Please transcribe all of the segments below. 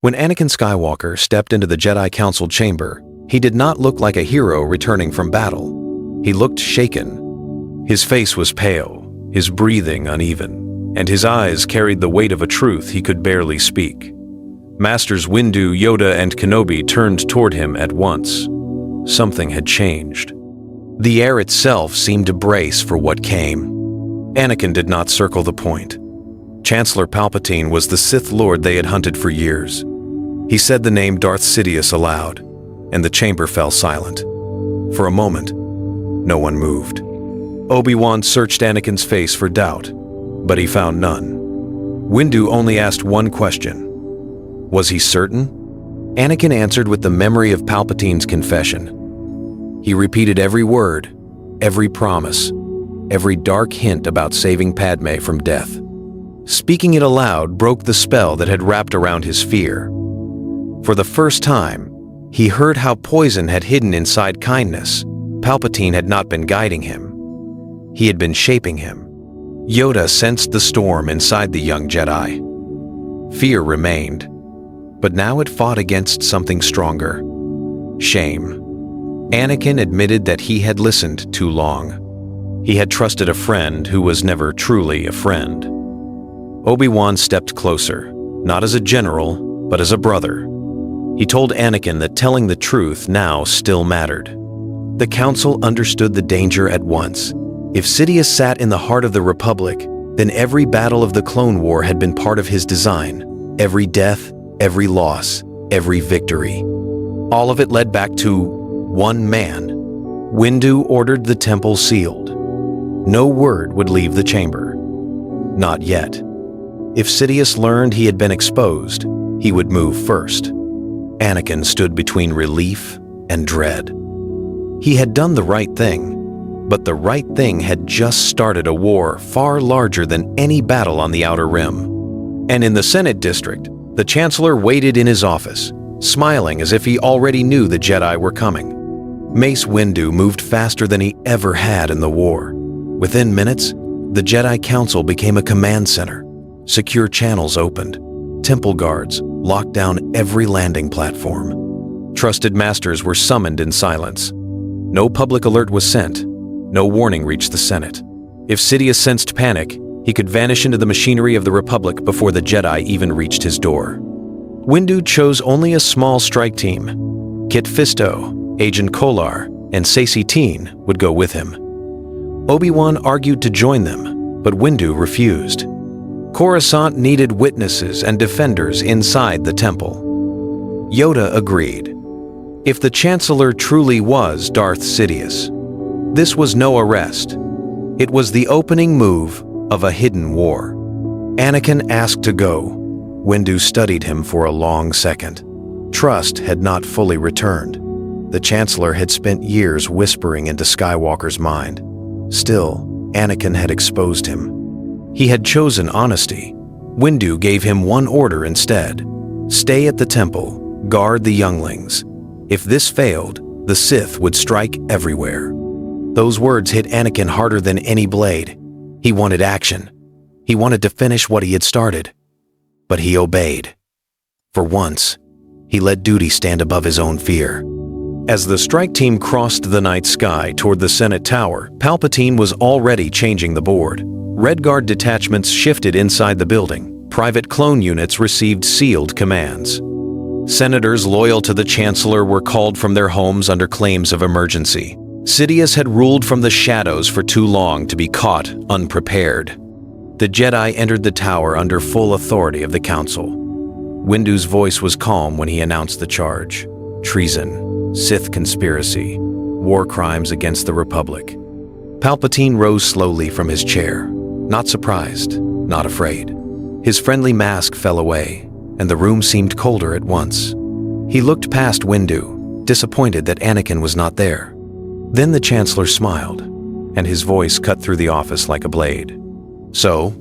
When Anakin Skywalker stepped into the Jedi Council chamber, he did not look like a hero returning from battle. He looked shaken. His face was pale, his breathing uneven, and his eyes carried the weight of a truth he could barely speak. Masters Windu, Yoda, and Kenobi turned toward him at once. Something had changed. The air itself seemed to brace for what came. Anakin did not circle the point. Chancellor Palpatine was the Sith Lord they had hunted for years. He said the name Darth Sidious aloud, and the chamber fell silent. For a moment, no one moved. Obi-Wan searched Anakin's face for doubt, but he found none. Windu only asked one question. Was he certain? Anakin answered with the memory of Palpatine's confession. He repeated every word, every promise, every dark hint about saving Padme from death. Speaking it aloud broke the spell that had wrapped around his fear. For the first time, he heard how poison had hidden inside kindness. Palpatine had not been guiding him. He had been shaping him. Yoda sensed the storm inside the young Jedi. Fear remained, but now it fought against something stronger. Shame. Anakin admitted that he had listened too long. He had trusted a friend who was never truly a friend. Obi-Wan stepped closer, not as a general, but as a brother. He told Anakin that telling the truth now still mattered. The Council understood the danger at once. If Sidious sat in the heart of the Republic, then every battle of the Clone War had been part of his design. Every death, every loss, every victory. All of it led back to one man. Windu ordered the temple sealed. No word would leave the chamber. Not yet. If Sidious learned he had been exposed, he would move first. Anakin stood between relief and dread. He had done the right thing, but the right thing had just started a war far larger than any battle on the Outer Rim. And in the Senate district, the Chancellor waited in his office, smiling as if he already knew the Jedi were coming. Mace Windu moved faster than he ever had in the war. Within minutes, the Jedi Council became a command center. Secure channels opened. Temple guards locked down every landing platform. Trusted masters were summoned in silence. No public alert was sent. No warning reached the Senate. If Sidious sensed panic, he could vanish into the machinery of the Republic before the Jedi even reached his door. Windu chose only a small strike team. Kit Fisto, Agent Kolar, and Saesee Tiin would go with him. Obi-Wan argued to join them, but Windu refused. Coruscant needed witnesses and defenders inside the temple. Yoda agreed. If the Chancellor truly was Darth Sidious, this was no arrest. It was the opening move of a hidden war. Anakin asked to go. Windu studied him for a long second. Trust had not fully returned. The Chancellor had spent years whispering into Skywalker's mind. Still, Anakin had exposed him. He had chosen honesty. Windu gave him one order instead. Stay at the temple, guard the younglings. If this failed, the Sith would strike everywhere. Those words hit Anakin harder than any blade. He wanted action. He wanted to finish what he had started. But he obeyed. For once, he let duty stand above his own fear. As the strike team crossed the night sky toward the Senate Tower, Palpatine was already changing the board. Red Guard detachments shifted inside the building. Private clone units received sealed commands. Senators loyal to the Chancellor were called from their homes under claims of emergency. Sidious had ruled from the shadows for too long to be caught unprepared. The Jedi entered the tower under full authority of the Council. Windu's voice was calm when he announced the charge. Treason, Sith conspiracy, war crimes against the Republic. Palpatine rose slowly from his chair, not surprised, not afraid. His friendly mask fell away, and the room seemed colder at once. He looked past Windu, disappointed that Anakin was not there. Then the Chancellor smiled, and his voice cut through the office like a blade. So,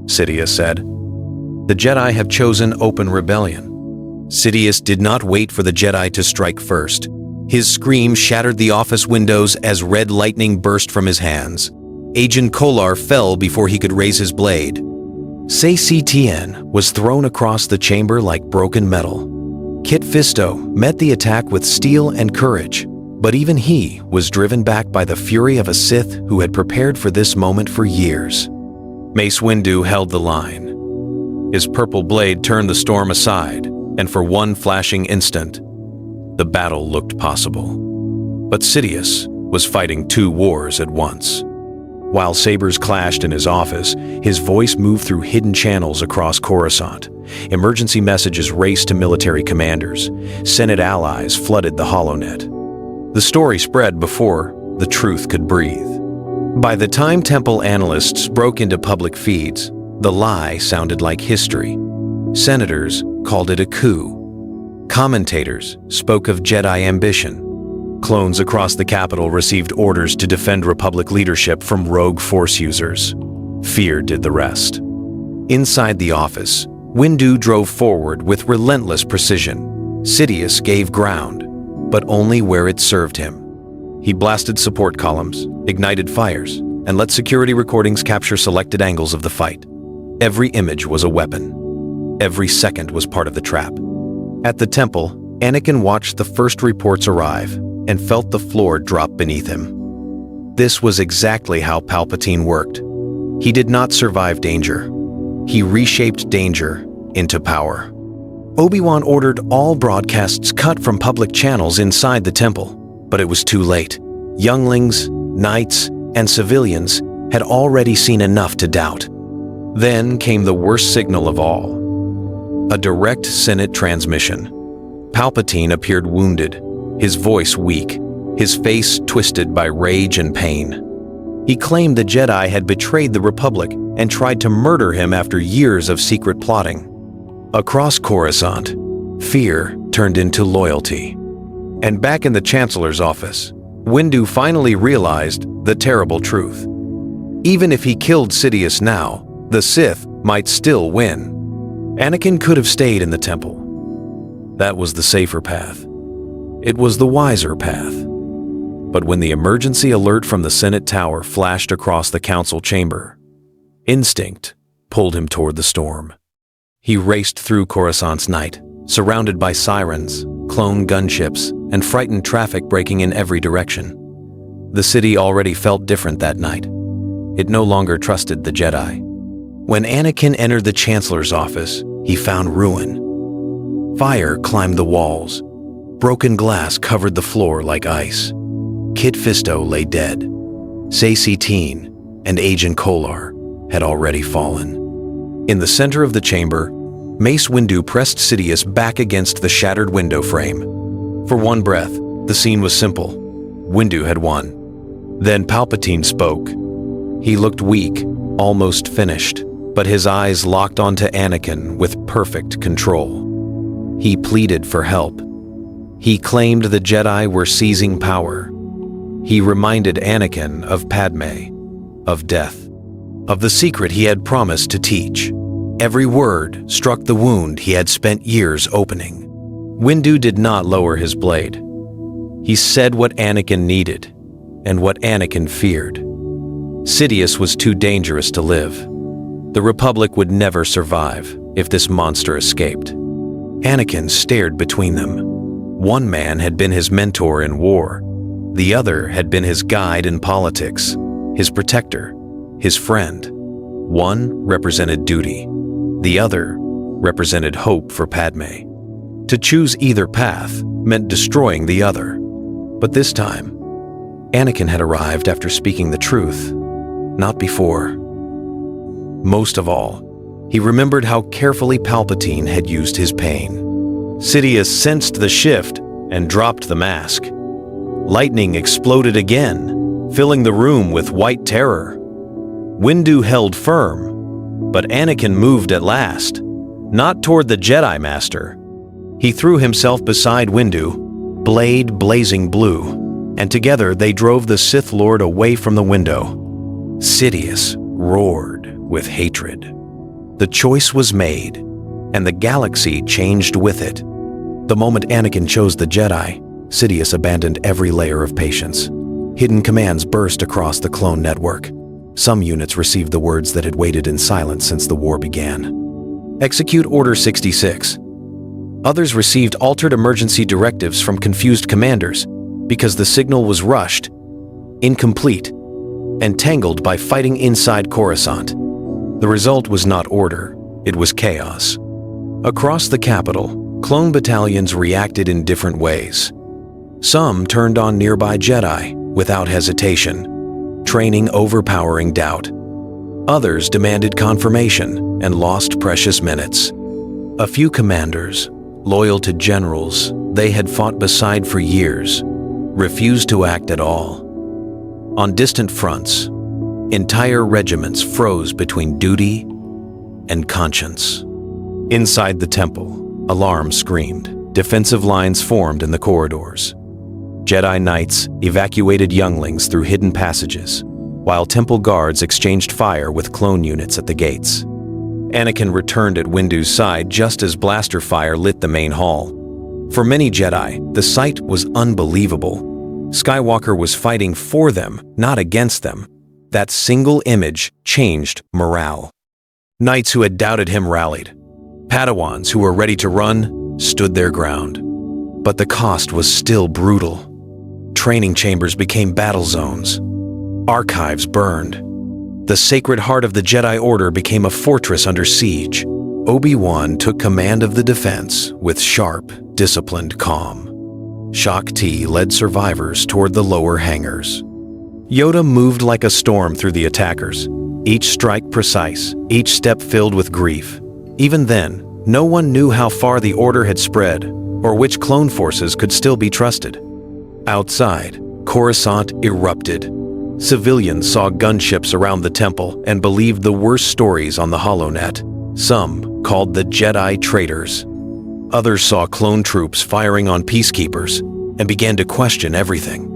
Sidious said, the Jedi have chosen open rebellion. Sidious did not wait for the Jedi to strike first. His scream shattered the office windows as red lightning burst from his hands. Agent Kolar fell before he could raise his blade. Saesee Tiin was thrown across the chamber like broken metal. Kit Fisto met the attack with steel and courage, but even he was driven back by the fury of a Sith who had prepared for this moment for years. Mace Windu held the line. His purple blade turned the storm aside, and for one flashing instant, the battle looked possible. But Sidious was fighting two wars at once. While sabers clashed in his office, his voice moved through hidden channels across Coruscant. Emergency messages raced to military commanders. Senate allies flooded the HoloNet. The story spread before the truth could breathe. By the time Temple analysts broke into public feeds, the lie sounded like history. Senators called it a coup. Commentators spoke of Jedi ambition. Clones across the Capitol received orders to defend Republic leadership from rogue Force users. Fear did the rest. Inside the office, Windu drove forward with relentless precision. Sidious gave ground, but only where it served him. He blasted support columns, ignited fires, and let security recordings capture selected angles of the fight. Every image was a weapon. Every second was part of the trap. At the temple, Anakin watched the first reports arrive and felt the floor drop beneath him. This was exactly how Palpatine worked. He did not survive danger. He reshaped danger into power. Obi-Wan ordered all broadcasts cut from public channels inside the temple, but it was too late. Younglings, knights, and civilians had already seen enough to doubt. Then came the worst signal of all. A direct Senate transmission. Palpatine appeared wounded, his voice weak, his face twisted by rage and pain. He claimed the Jedi had betrayed the Republic and tried to murder him after years of secret plotting. Across Coruscant, fear turned into loyalty. And back in the Chancellor's office, Windu finally realized the terrible truth. Even if he killed Sidious now, the Sith might still win. Anakin could have stayed in the temple. That was the safer path. It was the wiser path. But when the emergency alert from the Senate Tower flashed across the council chamber, instinct pulled him toward the storm. He raced through Coruscant's night, surrounded by sirens, clone gunships, and frightened traffic breaking in every direction. The city already felt different that night. It no longer trusted the Jedi. When Anakin entered the Chancellor's office, he found ruin. Fire climbed the walls. Broken glass covered the floor like ice. Kit Fisto lay dead. Saesee Tiin and Agent Kolar had already fallen. In the center of the chamber, Mace Windu pressed Sidious back against the shattered window frame. For one breath, the scene was simple. Windu had won. Then Palpatine spoke. He looked weak, almost finished, but his eyes locked onto Anakin with perfect control. He pleaded for help. He claimed the Jedi were seizing power. He reminded Anakin of Padme, of death, of the secret he had promised to teach. Every word struck the wound he had spent years opening. Windu did not lower his blade. He said what Anakin needed, and what Anakin feared. Sidious was too dangerous to live. The Republic would never survive if this monster escaped. Anakin stared between them. One man had been his mentor in war. The other had been his guide in politics, his protector, his friend. One represented duty. The other represented hope for Padme. To choose either path meant destroying the other. But this time, Anakin had arrived after speaking the truth, not before. Most of all, he remembered how carefully Palpatine had used his pain. Sidious sensed the shift and dropped the mask. Lightning exploded again, filling the room with white terror. Windu held firm, but Anakin moved at last, not toward the Jedi Master. He threw himself beside Windu, blade blazing blue, and together they drove the Sith Lord away from the window. Sidious roared with hatred. The choice was made, and the galaxy changed with it. The moment Anakin chose the Jedi, Sidious abandoned every layer of patience. Hidden commands burst across the clone network. Some units received the words that had waited in silence since the war began. Execute Order 66. Others received altered emergency directives from confused commanders because the signal was rushed, incomplete, and tangled by fighting inside Coruscant. The result was not order, it was chaos. Across the capital, clone battalions reacted in different ways. Some turned on nearby Jedi without hesitation, training overpowering doubt. Others demanded confirmation and lost precious minutes. A few commanders, loyal to generals they had fought beside for years, refused to act at all. On distant fronts, entire regiments froze between duty and conscience. Inside the temple, alarms screamed. Defensive lines formed in the corridors. Jedi Knights evacuated younglings through hidden passages, while temple guards exchanged fire with clone units at the gates. Anakin returned at Windu's side just as blaster fire lit the main hall. For many Jedi, the sight was unbelievable. Skywalker was fighting for them, not against them. That single image changed morale. Knights who had doubted him rallied. Padawans who were ready to run stood their ground. But the cost was still brutal. Training chambers became battle zones. Archives burned. The Sacred Heart of the Jedi Order became a fortress under siege. Obi-Wan took command of the defense with sharp, disciplined calm. Shaak Ti led survivors toward the lower hangars. Yoda moved like a storm through the attackers, each strike precise, each step filled with grief. Even then, no one knew how far the Order had spread or which clone forces could still be trusted. Outside, Coruscant erupted. Civilians saw gunships around the temple and believed the worst stories on the HoloNet. Some called the Jedi traitors. Others saw clone troops firing on peacekeepers and began to question everything.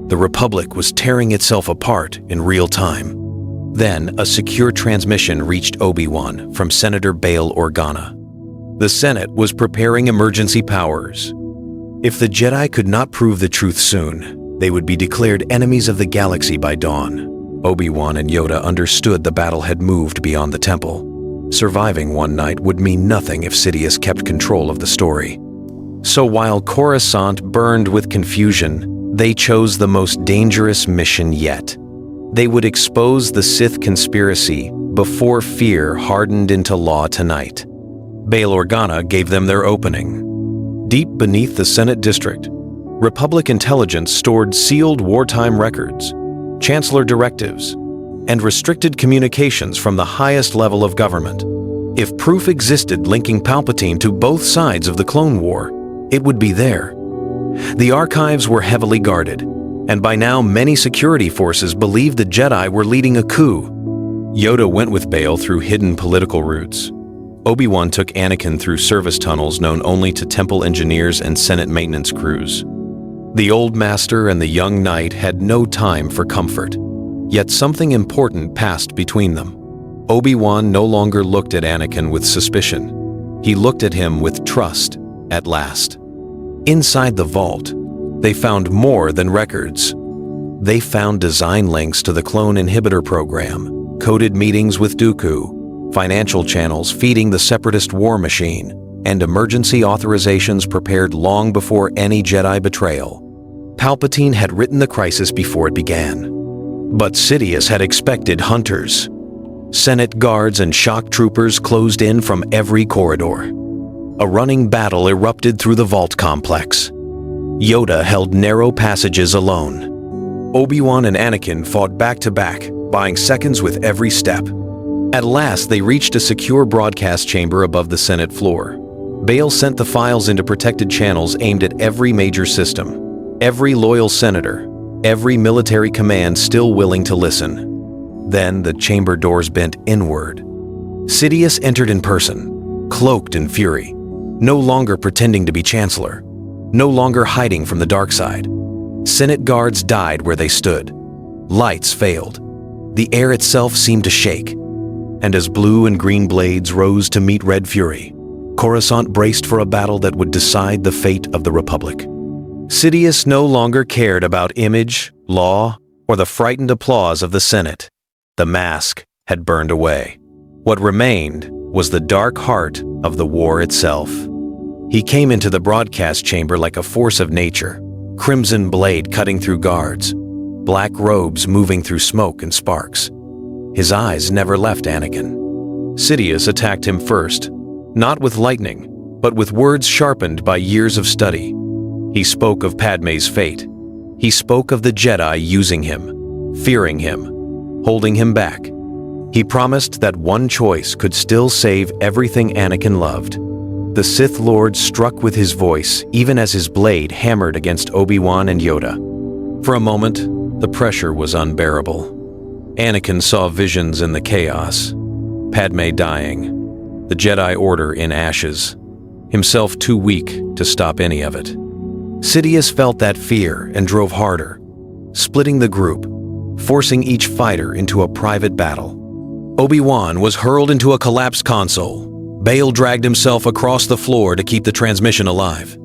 The Republic was tearing itself apart in real time. Then, a secure transmission reached Obi-Wan from Senator Bail Organa. The Senate was preparing emergency powers. If the Jedi could not prove the truth soon, they would be declared enemies of the galaxy by dawn. Obi-Wan and Yoda understood the battle had moved beyond the temple. Surviving one night would mean nothing if Sidious kept control of the story. So while Coruscant burned with confusion, they chose the most dangerous mission yet. They would expose the Sith conspiracy before fear hardened into law tonight. Bail Organa gave them their opening. Deep beneath the Senate district, Republic intelligence stored sealed wartime records, Chancellor directives, and restricted communications from the highest level of government. If proof existed linking Palpatine to both sides of the Clone War, it would be there. The archives were heavily guarded, and by now many security forces believed the Jedi were leading a coup. Yoda went with Bail through hidden political routes. Obi-Wan took Anakin through service tunnels known only to temple engineers and Senate maintenance crews. The old master and the young knight had no time for comfort, yet something important passed between them. Obi-Wan no longer looked at Anakin with suspicion. He looked at him with trust, at last. Inside the vault, they found more than records. They found design links to the clone inhibitor program, coded meetings with Dooku, financial channels feeding the separatist war machine, and emergency authorizations prepared long before any Jedi betrayal. Palpatine had written the crisis before it began. But Sidious had expected hunters. Senate guards and shock troopers closed in from every corridor. A running battle erupted through the vault complex. Yoda held narrow passages alone. Obi-Wan and Anakin fought back to back, buying seconds with every step. At last, they reached a secure broadcast chamber above the Senate floor. Bail sent the files into protected channels aimed at every major system. Every loyal senator, every military command still willing to listen. Then the chamber doors bent inward. Sidious entered in person, cloaked in fury, no longer pretending to be Chancellor, no longer hiding from the dark side. Senate guards died where they stood. Lights failed. The air itself seemed to shake. And as blue and green blades rose to meet red fury, Coruscant braced for a battle that would decide the fate of the Republic. Sidious no longer cared about image, law, or the frightened applause of the Senate. The mask had burned away. What remained was the dark heart of the war itself. He came into the broadcast chamber like a force of nature, crimson blade cutting through guards, black robes moving through smoke and sparks. His eyes never left Anakin. Sidious attacked him first, not with lightning, but with words sharpened by years of study. He spoke of Padmé's fate. He spoke of the Jedi using him, fearing him, holding him back. He promised that one choice could still save everything Anakin loved. The Sith Lord struck with his voice even as his blade hammered against Obi-Wan and Yoda. For a moment, the pressure was unbearable. Anakin saw visions in the chaos. Padmé dying, the Jedi Order in ashes, himself too weak to stop any of it. Sidious felt that fear and drove harder, splitting the group, forcing each fighter into a private battle. Obi-Wan was hurled into a collapsed console. Bail dragged himself across the floor to keep the transmission alive.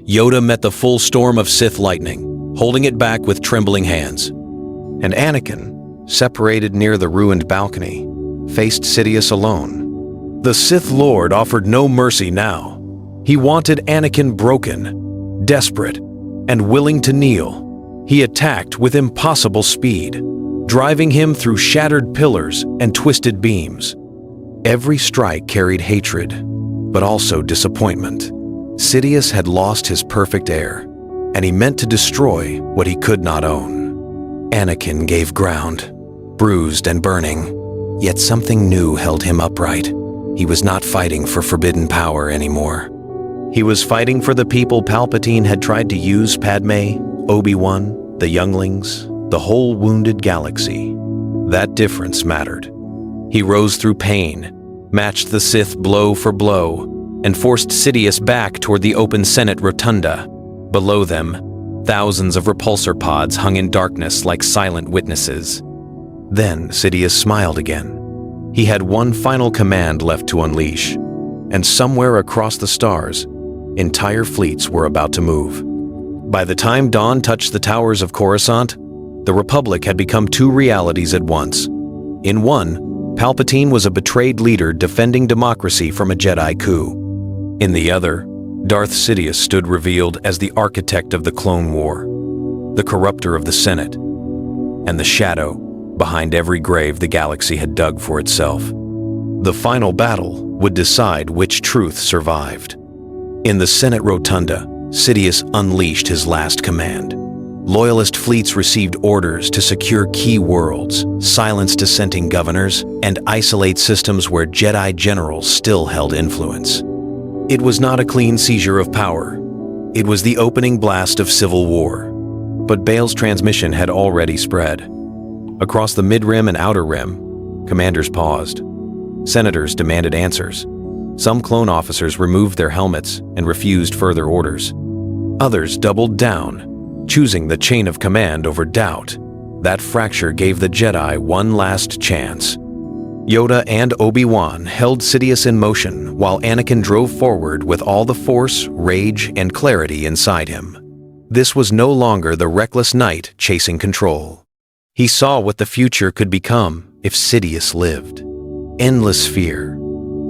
Yoda met the full storm of Sith lightning, holding it back with trembling hands. And Anakin, separated near the ruined balcony, faced Sidious alone. The Sith Lord offered no mercy now. He wanted Anakin broken, desperate, and willing to kneel. He attacked with impossible speed, driving him through shattered pillars and twisted beams. Every strike carried hatred, but also disappointment. Sidious had lost his perfect heir, and he meant to destroy what he could not own. Anakin gave ground, bruised and burning, yet something new held him upright. He was not fighting for forbidden power anymore. He was fighting for the people Palpatine had tried to use: Padmé, Obi-Wan, the younglings, the whole wounded galaxy. That difference mattered. He rose through pain, matched the Sith blow for blow, and forced Sidious back toward the open Senate rotunda. Below them, thousands of repulsor pods hung in darkness like silent witnesses. Then Sidious smiled again. He had one final command left to unleash, and somewhere across the stars, entire fleets were about to move. By the time dawn touched the towers of Coruscant, the Republic had become two realities at once. In one, Palpatine was a betrayed leader defending democracy from a Jedi coup. In the other, Darth Sidious stood revealed as the architect of the Clone War, the corrupter of the Senate, and the shadow behind every grave the galaxy had dug for itself. The final battle would decide which truth survived. In the Senate rotunda, Sidious unleashed his last command. Loyalist fleets received orders to secure key worlds, silence dissenting governors, and isolate systems where Jedi generals still held influence. It was not a clean seizure of power. It was the opening blast of civil war. But Bail's transmission had already spread. Across the mid-rim and outer rim, commanders paused. Senators demanded answers. Some clone officers removed their helmets and refused further orders. Others doubled down, choosing the chain of command over doubt. That fracture gave the Jedi one last chance. Yoda and Obi-Wan held Sidious in motion while Anakin drove forward with all the force, rage, and clarity inside him. This was no longer the reckless knight chasing control. He saw what the future could become if Sidious lived. Endless fear,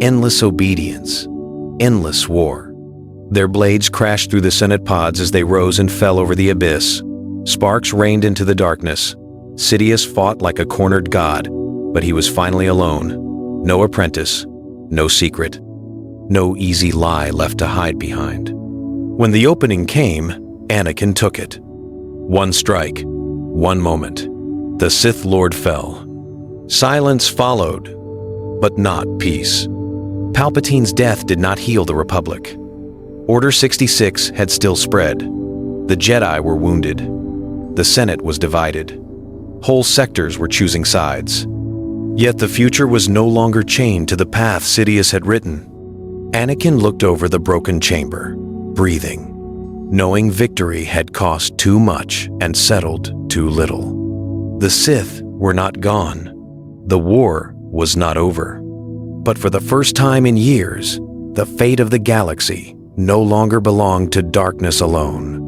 endless obedience, endless war. Their blades crashed through the Senate pods as they rose and fell over the abyss. Sparks rained into the darkness. Sidious fought like a cornered god, but he was finally alone. No apprentice, no secret, no easy lie left to hide behind. When the opening came, Anakin took it. One strike, one moment. The Sith Lord fell. Silence followed, but not peace. Palpatine's death did not heal the Republic. Order 66 had still spread. The Jedi were wounded. The Senate was divided. Whole sectors were choosing sides. Yet the future was no longer chained to the path Sidious had written. Anakin looked over the broken chamber, breathing, knowing victory had cost too much and settled too little. The Sith were not gone. The war was not over. But for the first time in years, the fate of the galaxy no longer belonged to darkness alone.